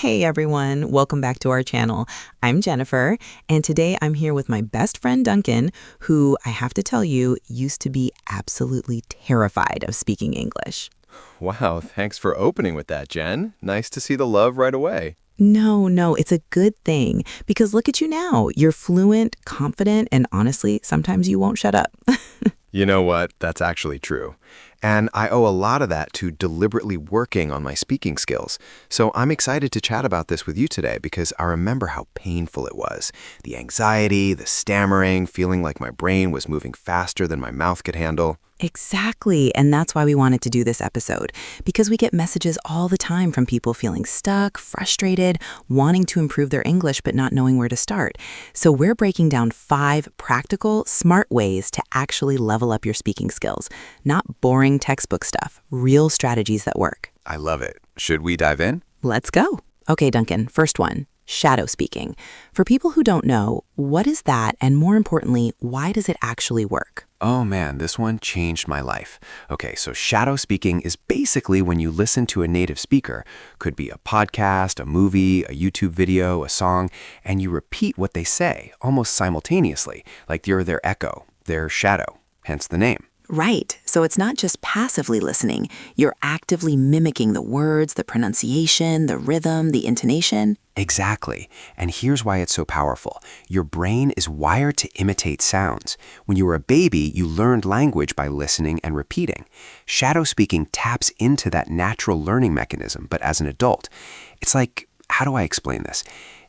Hey everyone, welcome back to our channel. I'm Jennifer, and today I'm here with my best friend Duncan, who I have to tell you used to be absolutely terrified of speaking English. Wow, thanks for opening with that, Jen. Nice to see the love right away. No, it's a good thing because look at you now. You're fluent, confident, and honestly, sometimes you won't shut up. You know what? That's actually true. And I owe a lot of that to deliberately working on my speaking skills. So I'm excited to chat about this with you today because I remember how painful it was. The anxiety, the stammering, feeling like my brain was moving faster than my mouth could handle. Exactly. And that's why we wanted to do this episode, because we get messages all the time from people feeling stuck, frustrated, wanting to improve their English, but not knowing where to start. So we're breaking down 5 practical, smart ways to actually level up your speaking skills. Not boring textbook stuff, real strategies that work. I love it. Should we dive in? Let's go. Okay, Duncan, first one. Shadow speaking. For people who don't know, what is that? And more importantly, why does it actually work? Oh man, this one changed my life. Okay, so shadow speaking is basically when you listen to a native speaker, could be a podcast, a movie, a YouTube video, a song, and you repeat what they say almost simultaneously, like you're their echo, their shadow, hence the name. Right. So it's not just passively listening. You're actively mimicking the words, the pronunciation, the rhythm, the intonation. Exactly. And here's why it's so powerful. Your brain is wired to imitate sounds. When you were a baby, you learned language by listening and repeating. Shadow speaking taps into that natural learning mechanism, but as an adult. It's like, how do I explain this?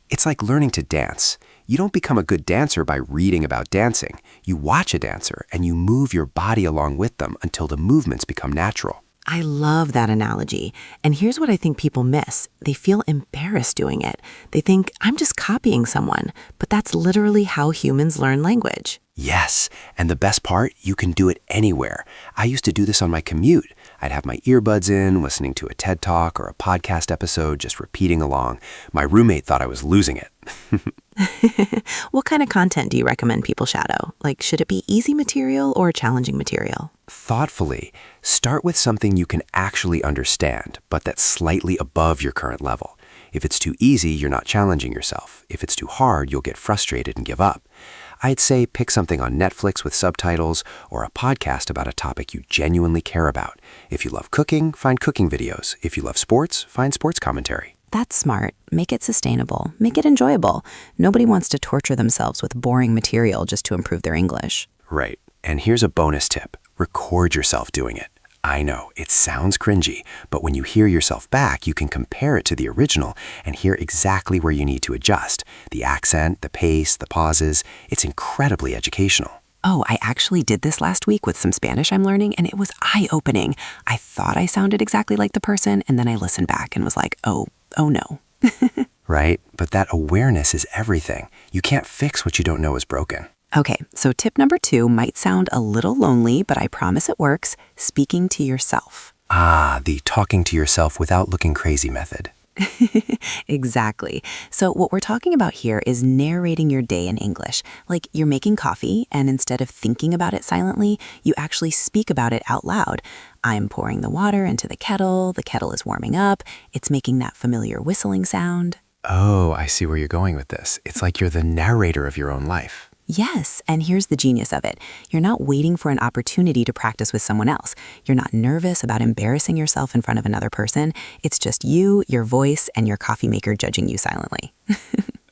It's like learning to dance. You don't become a good dancer by reading about dancing. You watch a dancer and you move your body along with them until the movements become natural. I love that analogy. And here's what I think people miss. They feel embarrassed doing it. They think, I'm just copying someone. But that's literally how humans learn language. Yes, and the best part, you can do it anywhere. I used to do this on my commute. I'd have my earbuds in, listening to a TED Talk or a podcast episode, just repeating along. My roommate thought I was losing it. What kind of content do you recommend people shadow? Like, should it be easy material or challenging material? Thoughtfully, start with something you can actually understand, but that's slightly above your current level. If it's too easy, you're not challenging yourself. If it's too hard, you'll get frustrated and give up. I'd say pick something on Netflix with subtitles or a podcast about a topic you genuinely care about. If you love cooking, find cooking videos. If you love sports, find sports commentary. That's smart. Make it sustainable. Make it enjoyable. Nobody wants to torture themselves with boring material just to improve their English. Right. And here's a bonus tip. Record yourself doing it. I know, it sounds cringy, but when you hear yourself back, you can compare it to the original and hear exactly where you need to adjust. The accent, the pace, the pauses. It's incredibly educational. Oh, I actually did this last week with some Spanish I'm learning, and it was eye-opening. I thought I sounded exactly like the person, and then I listened back and was like, oh no. Right? But that awareness is everything. You can't fix what you don't know is broken. Okay, so tip number 2 might sound a little lonely, but I promise it works. Speaking to yourself. Ah, the talking to yourself without looking crazy method. Exactly. So what we're talking about here is narrating your day in English. Like you're making coffee, and instead of thinking about it silently, you actually speak about it out loud. I'm pouring the water into the kettle is warming up, it's making that familiar whistling sound. Oh, I see where you're going with this. It's like you're the narrator of your own life. Yes, and here's the genius of it. You're not waiting for an opportunity to practice with someone else. You're not nervous about embarrassing yourself in front of another person. It's just you, your voice, and your coffee maker judging you silently.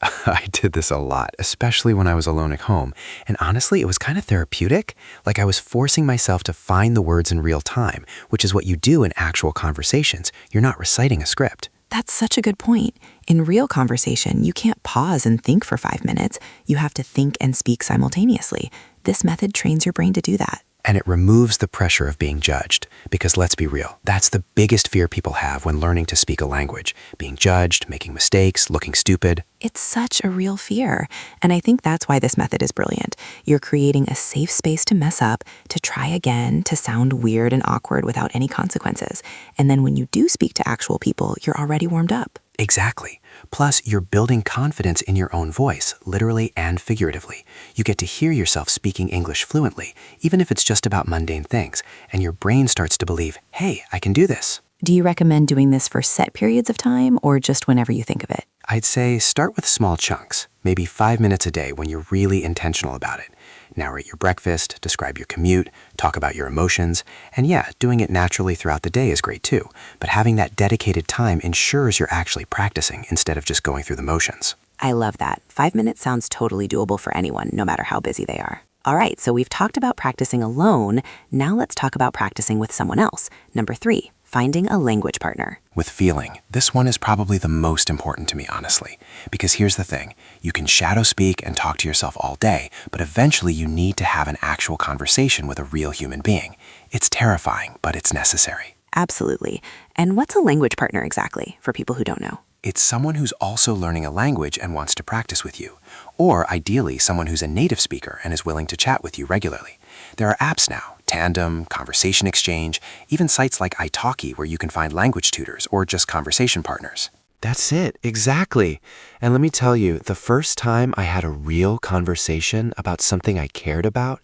I did this a lot, especially when I was alone at home. And honestly, it was kind of therapeutic. Like I was forcing myself to find the words in real time, which is what you do in actual conversations. You're not reciting a script. That's such a good point. In real conversation, you can't pause and think for 5 minutes. You have to think and speak simultaneously. This method trains your brain to do that. And it removes the pressure of being judged. Because let's be real, that's the biggest fear people have when learning to speak a language. Being judged, making mistakes, looking stupid. It's such a real fear. And I think that's why this method is brilliant. You're creating a safe space to mess up, to try again, to sound weird and awkward without any consequences. And then when you do speak to actual people, you're already warmed up. Exactly. Plus, you're building confidence in your own voice, literally and figuratively. You get to hear yourself speaking English fluently, even if it's just about mundane things, and your brain starts to believe, hey, I can do this. Do you recommend doing this for set periods of time or just whenever you think of it? I'd say start with small chunks, maybe 5 minutes a day when you're really intentional about it. Narrate your breakfast, describe your commute, talk about your emotions, and yeah, doing it naturally throughout the day is great too, but having that dedicated time ensures you're actually practicing instead of just going through the motions. I love that. 5 minutes sounds totally doable for anyone, no matter how busy they are. All right, so we've talked about practicing alone. Now let's talk about practicing with someone else. Number 3, finding a language partner. With feeling, this one is probably the most important to me, honestly. Because here's the thing, you can shadow speak and talk to yourself all day, but eventually you need to have an actual conversation with a real human being. It's terrifying, but it's necessary. Absolutely. And what's a language partner exactly, for people who don't know? It's someone who's also learning a language and wants to practice with you. Or ideally, someone who's a native speaker and is willing to chat with you regularly. There are apps now, Tandem, Conversation Exchange, even sites like italki where you can find language tutors or just conversation partners. That's it, exactly. And let me tell you, the first time I had a real conversation about something I cared about,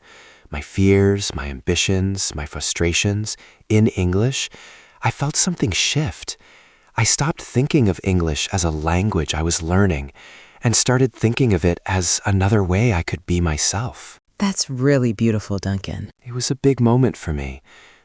my fears, my ambitions, my frustrations, in English, I felt something shift. I stopped thinking of English as a language I was learning and started thinking of it as another way I could be myself. That's really beautiful, Duncan. It was a big moment for me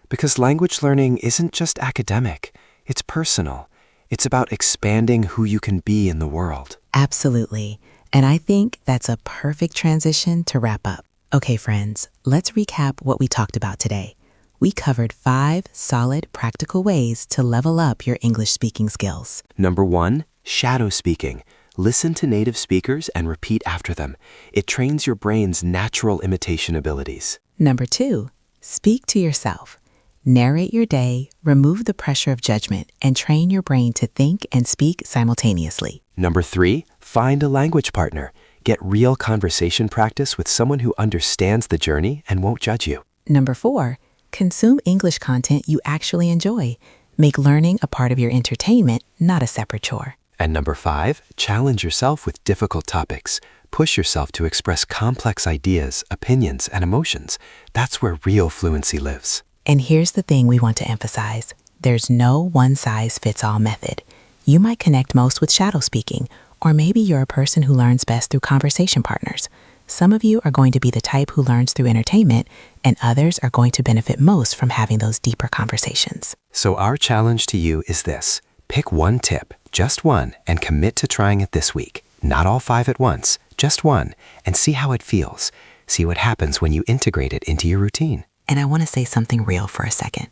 because language learning isn't just academic, it's personal. It's about expanding who you can be in the world. Absolutely. And I think that's a perfect transition to wrap up. Okay, friends, let's recap what we talked about today. We covered 5 solid, practical ways to level up your English speaking skills. Number 1, shadow speaking. Listen to native speakers and repeat after them. It trains your brain's natural imitation abilities. Number 2, speak to yourself. Narrate your day, remove the pressure of judgment, and train your brain to think and speak simultaneously. Number 3, find a language partner. Get real conversation practice with someone who understands the journey and won't judge you. Number 4, consume English content you actually enjoy. Make learning a part of your entertainment, not a separate chore. And number 5, challenge yourself with difficult topics. Push yourself to express complex ideas, opinions, and emotions. That's where real fluency lives. And here's the thing we want to emphasize. There's no one-size-fits-all method. You might connect most with shadow speaking, or maybe you're a person who learns best through conversation partners. Some of you are going to be the type who learns through entertainment, and others are going to benefit most from having those deeper conversations. So our challenge to you is this. Pick one tip, just one, and commit to trying it this week. Not all 5 at once, just one, and see how it feels. See what happens when you integrate it into your routine. And I want to say something real for a second.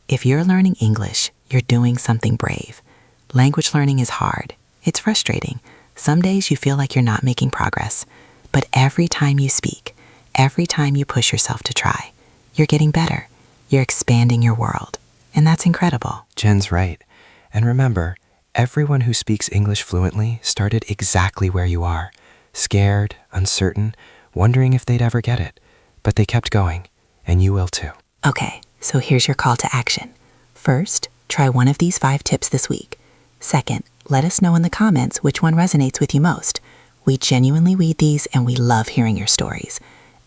If you're learning English, you're doing something brave. Language learning is hard. It's frustrating. Some days you feel like you're not making progress. But every time you speak, every time you push yourself to try, you're getting better. You're expanding your world. And that's incredible. Jen's right. And remember, everyone who speaks English fluently started exactly where you are. Scared, uncertain, wondering if they'd ever get it. But they kept going. And you will too. Okay, so here's your call to action. First, try one of these 5 tips this week. Second, let us know in the comments which one resonates with you most. We genuinely read these and we love hearing your stories.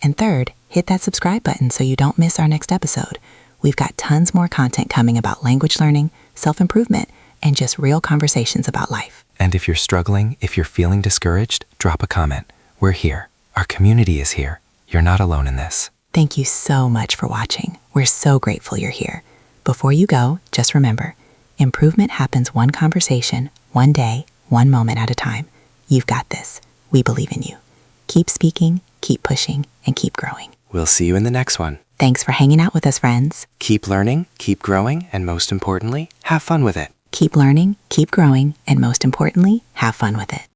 And third, hit that subscribe button so you don't miss our next episode. We've got tons more content coming about language learning, self-improvement, and just real conversations about life. And if you're struggling, if you're feeling discouraged, drop a comment. We're here. Our community is here. You're not alone in this. Thank you so much for watching. We're so grateful you're here. Before you go, just remember, improvement happens one conversation, one day, one moment at a time. You've got this. We believe in you. Keep speaking, keep pushing, and keep growing. We'll see you in the next one. Thanks for hanging out with us, friends. Keep learning, keep growing, and most importantly, have fun with it. Keep learning, keep growing, and most importantly, have fun with it.